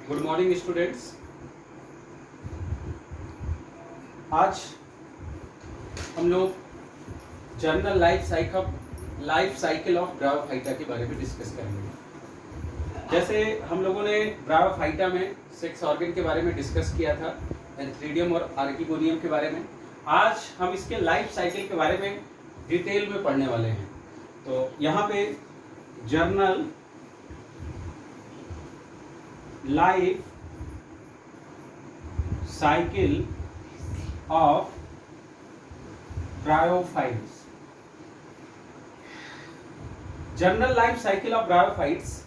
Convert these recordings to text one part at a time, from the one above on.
Good morning students. आज हम लोग journal life cycle of bryophyta के बारे में डिस्कस करेंगे। जैसे हम लोगों ने ब्रायोफाइटा में सेक्स ऑर्गन के बारे में डिस्कस किया था, एंथ्रीडियम और आर्किगोनियम के बारे में। आज हम इसके लाइफ साइकिल के बारे में डिटेल में पढ़ने वाले हैं। तो यहाँ पे journal life cycle of bryophytes, journal life cycle of bryophytes.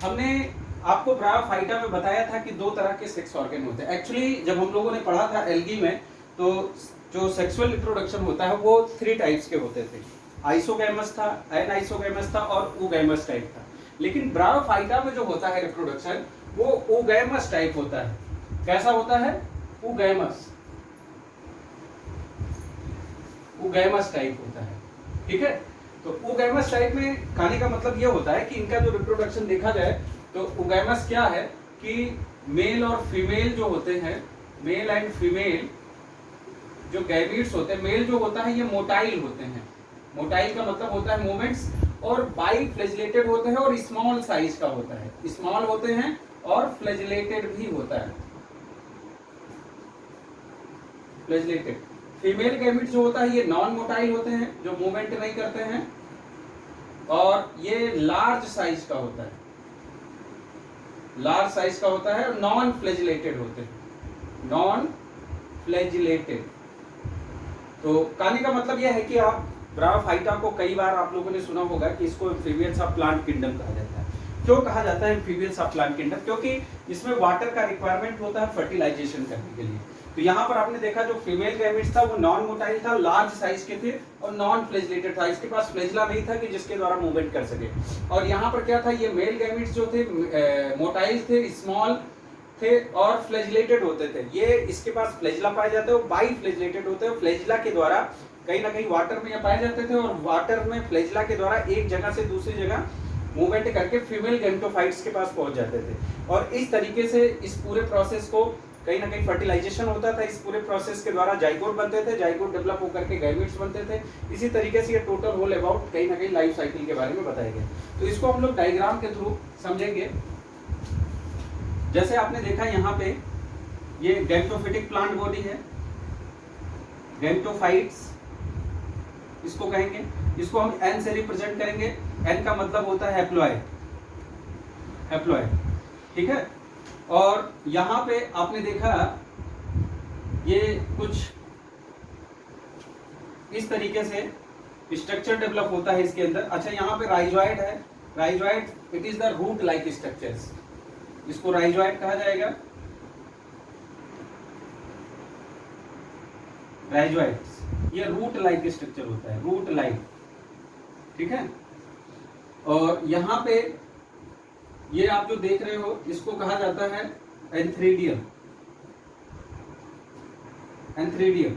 हमने आपको ब्रायोफाइटा में बताया था कि दो तरह के सेक्स ऑर्गन होते हैं। एक्चुअली जब हम लोगों ने पढ़ा था एल्गी में, तो जो सेक्सुअल रिप्रोडक्शन होता है वो 3 टाइप्स के होते थे। आइसोगैमस था, एनाइसोगैमस था और ऊगैमस टाइप था। लेकिन ब्रायोफाइटा में जो होता है रिप्रोडक्शन वो ऊगैमस टाइप होता है। कैसा होता है? ऊगैमस टाइप होता है। ठीक है, तो ऊगैमस टाइप में कहने का मतलब ये होता है कि इनका जो रिप्रोडक्शन देखा जाए तो ऊगैमस क्या है कि मेल और फीमेल जो होते हैं, मेल एंड फीमेल जो गैमीट्स होते हैं, मेल जो होता है ये मोटाइल होते हैं। मोटाइल का मतलब होता है मूवमेंट्स, और बाई फ्लैजिलेटेड होते हैं और स्मॉल साइज का होता है। स्मॉल होते हैं और फ्लैजिलेटेड भी होता है। फ्लैजिलेटेड फीमेल गैमीट जो होता है ये नॉन मोटाइल होते हैं, जो मूवमेंट नहीं करते हैं, और ये लार्ज साइज का होता है। लार्ज साइज का होता है और नॉन फ्लैजिलेटेड होते हैं। Non flagellated. तो कहने का मतलब यह है कि आप ब्रायोफाइटा को कई बार आप लोगों ने सुना होगा कि इसको एम्फीबियंस ऑफ प्लांट किंगडम कहा जाता है। क्यों कहा जाता है एम्फीबियंस ऑफ प्लांट किंगडम? क्योंकि इसमें वाटर का रिक्वायरमेंट होता है फर्टिलाइजेशन करने के लिए। तो यहाँ पर आपने देखा जो फीमेल गैमीट्स था वो नॉन मोटाइल था, लार्ज साइज के थे और नॉन फ्लैजिलेटेड था। इसके पास फ्लैजिला नहीं था कि जिसके द्वारा मूवमेंट कर सके। और यहाँ पर क्या था, ये मेल गैमीट्स जो थे मोटाइल थे, स्मॉल थे और फ्लैजिलेटेड होते थे। ये इसके पास फ्लैजिला पाए जाते हैं, बाई फ्लैजिलेटेड होते हैं। फ्लैजिला के द्वारा कहीं ना कहीं वाटर में पाए जाते थे और वाटर में फ्लैजिला के द्वारा एक जगह से दूसरी जगह मूवमेंट करके फीमेल गैमेटोफाइट्स के पास पहुंच जाते थे। और इस तरीके से इस पूरे प्रोसेस को कहीं ना कहीं फर्टिलाइजेशन होता था। इस पूरे प्रोसेस के द्वारा जाइगोट बनते थे, जाइगोट डेवलप होकर के गैमेट्स बनते थे। इसी तरीके से ये टोटल होल अबाउट कहीं ना कहीं लाइफ साइकिल के बारे में बताया गया। तो इसको हम लोग डायग्राम के थ्रू समझेंगे। जैसे आपने देखा यहाँ पे ये गैमेटोफिटिक प्लांट बॉडी है, गैमेटोफाइट्स इसको कहेंगे। इसको हम एन से रिप्रेजेंट करेंगे। एन का मतलब होता है हैप्लॉइड, हैप्लॉइड। ठीक है, और यहाँ पे आपने देखा ये कुछ इस तरीके से स्ट्रक्चर डेवलप होता है इसके अंदर। अच्छा, यहाँ पे राइजॉइड है। Rhizoid it is the root like structures, इसको राइजॉइड कहा जाएगा। राइजॉइड्स ये रूट लाइक स्ट्रक्चर होता है, रूट लाइक। ठीक है, और यहाँ पे ये आप जो देख रहे हो इसको कहा जाता है एंथ्रीडियम। एंथ्रीडियम,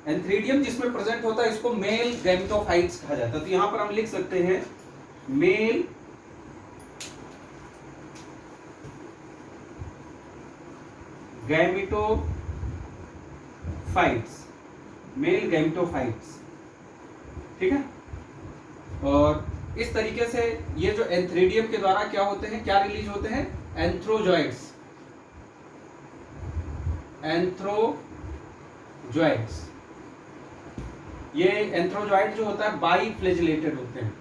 एंथ्रीडियम जिसमें प्रेजेंट होता है इसको मेल गैमेटोफाइट्स कहा जाता है। तो यहाँ पर हम लिख सकते हैं मेल गैमेटोफाइट्स, मेल गैमेटोफाइट्स। ठीक है, और इस तरीके से ये जो एंथ्रीडियम के द्वारा क्या होते हैं, क्या रिलीज होते हैं? एंथ्रोजॉइड्स। एंथ्रोजॉइड्स, ये एंथ्रोजॉइड जो होता है बाई फ्लैजिलेटेड होते हैं,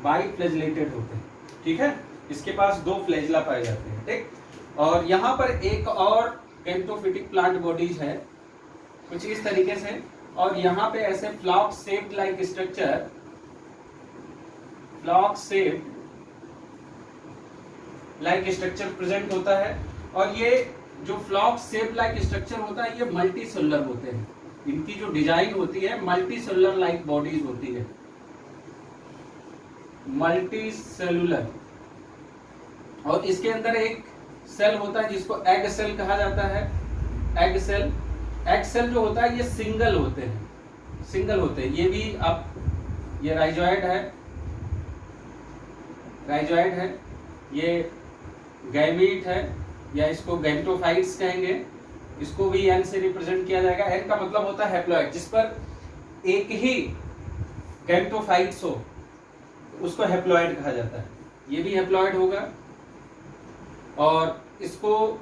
बाई फ्लैजिलेटेड होते हैं। ठीक है, इसके पास 2 फ्लैजिला पाए जाते हैं। ठीक, और यहाँ पर एक और गैमेटोफिटिक प्लांट बॉडीज है कुछ इस तरीके से, और यहाँ पे ऐसे flock shaped like structure, flock shaped like structure present होता है। और ये जो फ्लॉक शेप्ड लाइक स्ट्रक्चर होता है ये मल्टी सेलुलर होते हैं। इनकी जो डिजाइन होती है मल्टी सेलुलर लाइक बॉडीज होती है, मल्टी सेलुलर। और इसके अंदर एक सेल होता है जिसको एग सेल कहा जाता है। एग सेल, एग सेल जो होता है ये सिंगल होते हैं, सिंगल होते हैं। ये भी आप, ये राइजॉइड है, राइजॉइड है, ये गैमीट है, या इसको गैमेटोफाइट्स कहेंगे, इसको भी एन से रिप्रेजेंट किया जाएगा। एन का मतलब होता है हैप्लॉइड, जिस पर एक ही गैमेटोफाइट्स हो उसको हैप्लॉइड कहा जाता है। ये भी हैप्लॉइड होगा। और इसको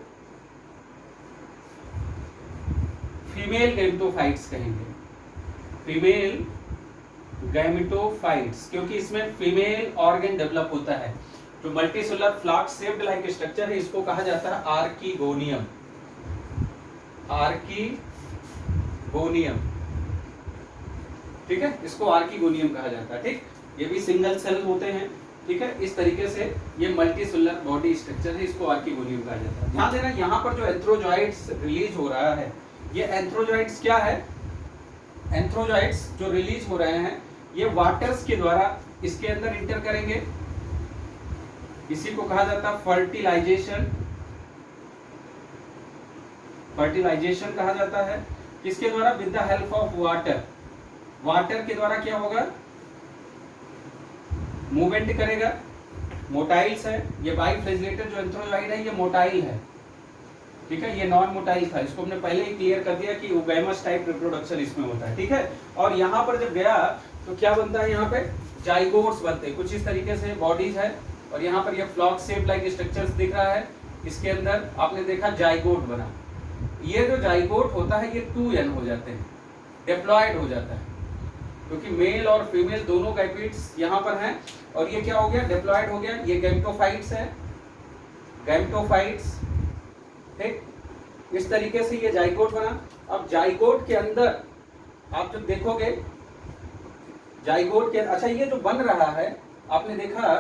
फीमेल गैमेटोफाइट्स कहेंगे, फीमेल गैमेटोफाइट्स, क्योंकि इसमें फीमेल ऑर्गन डेवलप होता है। जो multicellular flask shaped like structure है इसको कहा जाता है आर्किगोनियम, आर्किगोनियम, ठीक है, इसको आर्किगोनियम कहा जाता है। ठीक, ये भी सिंगल सेल होते हैं, ठीक है। इस तरीके से ये मल्टीसेलुलर बॉडी स्ट्रक्चर है, इसको आर्किगोनियम कहा जाता है। ध्यान देना, यहाँ पर जो एंथ्रोजॉइड्स रिलीज हो रहा है, ये एंथ्रोजॉइड्स क्या है, एंथ्रोजॉइड्स जो रिलीज हो रहे हैं ये वाटर्स के द्वारा इसके अंदर इंटर करेंगे। इसी को कहा जाता है फर्टिलाइजेशन, फर्टिलाइजेशन कहा जाता है। किसके द्वारा? With the help of water, water के द्वारा क्या होगा, मूवमेंट करेगा। मोटाइल्स है, ये बाइफ्लैजिलेटेड जो एंथ्रोजॉइड है ये मोटाइल है, ठीक है, ये नॉन मोटाइल था, इसको हमने पहले ही क्लियर कर दिया कि ओगैमस टाइप रिप्रोडक्शन इसमें होता है, ठीक है। और यहाँ पर जब गया तो क्या बनता है, यहाँ पे जाइगोट्स बनते हैं, कुछ इस तरीके से बॉडीज है। और यहाँ पर ये फ्लॉक शेप लाइक स्ट्रक्चर्स दिख रहा है, इसके अंदर आपने देखा जाइगोट बना। ये जो जाइगोट होता है ये 2n हो जाते हैं, डिप्लॉयड हो जाता है, क्योंकि मेल और फीमेल दोनों गैमेट्स यहाँ पर हैं। और ये क्या हो गया, डिप्लॉयड हो गया। ये गैमेटोफाइट्स है, गैमेटोफाइट्स, ठीक, इस तरीके से ये जाइगोट बना। अब जाइगोट के अंदर आप जब देखोगे, जाइगोट के, अच्छा ये जो बन रहा है, आपने देखा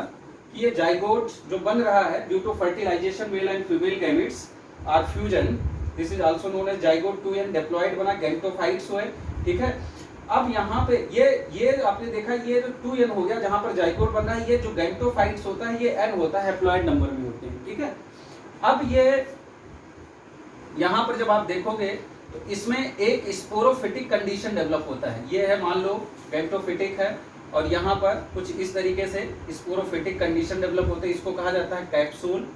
कि ये जाइगोट जो बन रहा है due to fertilization male and female gametes are fusion, this is also known as zygote 2n, diploid बना, गैमेटोफाइट्स हुए, ठीक है। अब यहाँ पे ये आपने देखा ये जो 2n हो गया, जहां पर जाइगोट बन रहा है, ये जो गैमेटोफाइट्स होता है ये n होता है, हैप्लॉइड नंबर में होते हैं, ठीक है। अब ये यहाँ पर जब आप देखोगे तो इसमें एक स्पोरोफिटिक कंडीशन डेवलप होता है। ये है, मान लो गैमेटोफिटिक है, और यहाँ पर कुछ इस तरीके से स्पोरोफिटिक कंडीशन डेवलप होते हैं। इसको कहा जाता है कैप्सूल,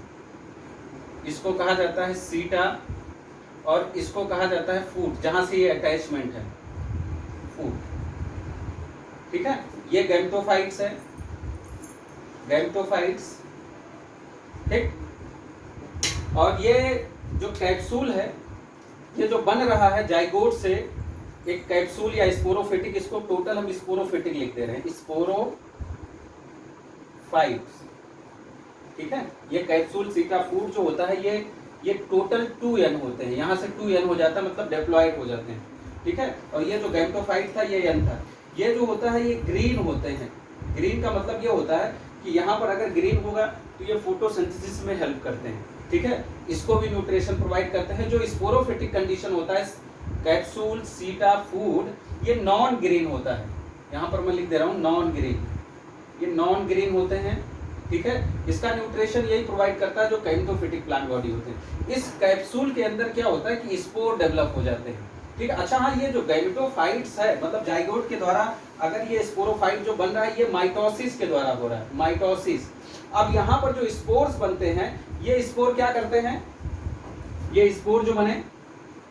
इसको कहा जाता है सीटा, और इसको कहा जाता है फूट, जहां से ये अटैचमेंट है, फूट, ठीक है। ये गैमेटोफाइट्स है, गैमेटोफाइट्स, ठीक। और ये जो कैप्सूल है, ये जो बन रहा है जाइगोट से एक कैप्सूल या स्पोरोफिटिक, इसको टोटल हम स्पोरोफिटिक लिख दे रहे हैं, स्पोरोफाइट्स, ठीक है। ये कैप्सूल सीटा फूड जो होता है ये टोटल 2n होते हैं, यहाँ से 2n हो जाता है, मतलब डिप्लॉयड हो जाते हैं, ठीक है। और ये जो गैमेटोफाइट था ये n था। ये जो होता है ये ग्रीन होते हैं। ग्रीन का मतलब ये होता है कि यहाँ पर अगर ग्रीन होगा तो ये फोटोसिंथेसिस में हेल्प करते हैं, ठीक है, इसको भी न्यूट्रिशन प्रोवाइड करते हैं। जो स्पोरोफिटिक कंडीशन होता है कैप्सूल सीटा फूड, ये नॉन ग्रीन होता है, यहाँ पर मैं लिख दे रहा हूँ नॉन ग्रीन, ये नॉन ग्रीन होते हैं, ठीक है। इसका न्यूट्रिशन यही प्रोवाइड करता है जो गैमेटोफिटिक प्लांट बॉडी होते हैं। इस कैप्सूल के अंदर क्या होता है कि स्पोर डेवलप हो जाते हैं, ठीक है। अच्छा हाँ, ये जो गैमेटोफाइट्स है, मतलब जाइगोट के द्वारा अगर ये स्पोरोफाइट जो बन रहा है ये माइटोसिस के द्वारा हो रहा है, माइटोसिस। अब यहाँ पर जो स्पोर्स बनते हैं, ये स्पोर क्या करते हैं, ये स्पोर जो बने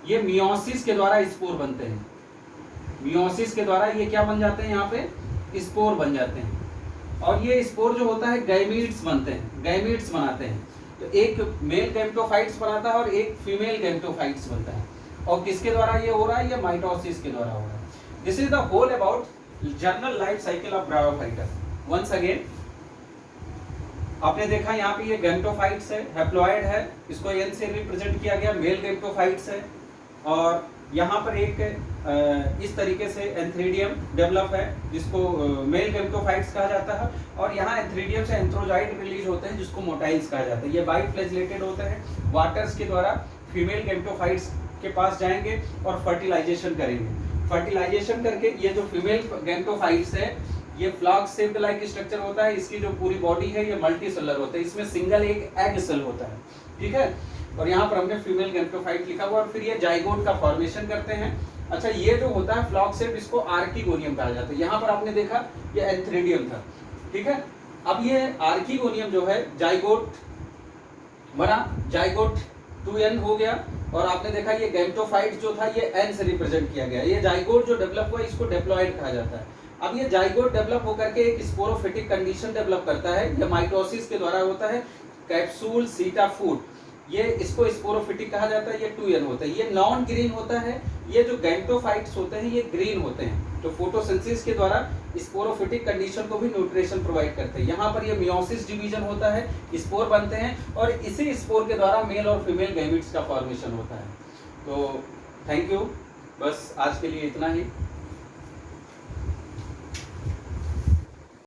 ये मियोसिस के द्वारा स्पोर बनते हैं, मियोसिस के द्वारा ये क्या बन जाते हैं, यहाँ पे स्पोर बन जाते हैं। और ये स्पोर जो होता है गैमीट्स बनते हैं, गैमीट्स बनाते हैं। तो एक मेल गैमेटोफाइट्स बनाता है और एक फीमेल गैमेटोफाइट्स बनता है। और किसके द्वारा ये हो रहा है, ये माइटोसिस के द्वारा हो रहा है। This is the whole about general life cycle of bryophyta. Once again आपने देखा यहाँ पे ये गैमेटोफाइट्स है, हैप्लॉइड है, इसको n से रिप्रेजेंट किया गया, मेल गैमेटोफाइट्स है। और यहाँ पर एक इस तरीके से एंथ्रीडियम डेवलप है, जिसको मेल गैमेटोफाइट्स कहा जाता है। और यहाँ एंथ्रीडियम से एंथ्रोजॉइड रिलीज होते हैं, जिसको मोटाइल्स कहा जाता है। ये बाइफ्लैजिलेटेड होते हैं, वाटर्स के द्वारा फीमेल गैमेटोफाइट्स के पास जाएंगे और फर्टिलाइजेशन करेंगे। फर्टिलाइजेशन करके ये जो फीमेल गैमेटोफाइट्स है, ये फ्लॉक शेप्ड लाइक स्ट्रक्चर होता है, इसकी जो पूरी बॉडी है ये मल्टी सेलुलर होता है, इसमें सिंगल एक एग सेल होता है, ठीक है। और यहाँ पर हमने फीमेल गैमेटोफाइट लिखा हुआ, और फिर ये जाइगोट का फॉर्मेशन करते हैं। अच्छा, ये जो होता है फ्लॉक शेप, इसको आर्किगोनियम कहा जाता है। यहाँ पर आपने देखा ये एंथ्रीडियम था, ठीक है। अब ये आर्किगोनियम जो है जाइगोट बना, जाइगोट 2n हो गया, और आपने देखा ये गैमेटोफाइट जो था ये n से रिप्रेजेंट किया गया। ये जाइगोट जो डेवलप हुआ इसको डिप्लॉइड कहा जाता है। अब ये जाइगोट डेवलप होकर के एक स्पोरोफिटिक कंडीशन डेवलप करता है, ये माइटोसिस के द्वारा होता है, कैप्सूल सीटाफूट, ये इसको स्पोरोफिटिक कहा जाता है, ये 2n होता है। ये नॉन ग्रीन होता है, ये जो गैमेटोफाइट्स होते हैं ये ग्रीन होते हैं, तो फोटोसिंथेसिस के द्वारा स्पोरोफिटिक कंडीशन को भी न्यूट्रिशन प्रोवाइड करते हैं। यहाँ पर ये मियोसिस डिवीजन होता है, स्पोर बनते हैं, और इसी स्पोर के द्वारा मेल और फीमेल गैमेट्स का फॉर्मेशन होता है। तो थैंक यू, बस आज के लिए इतना ही।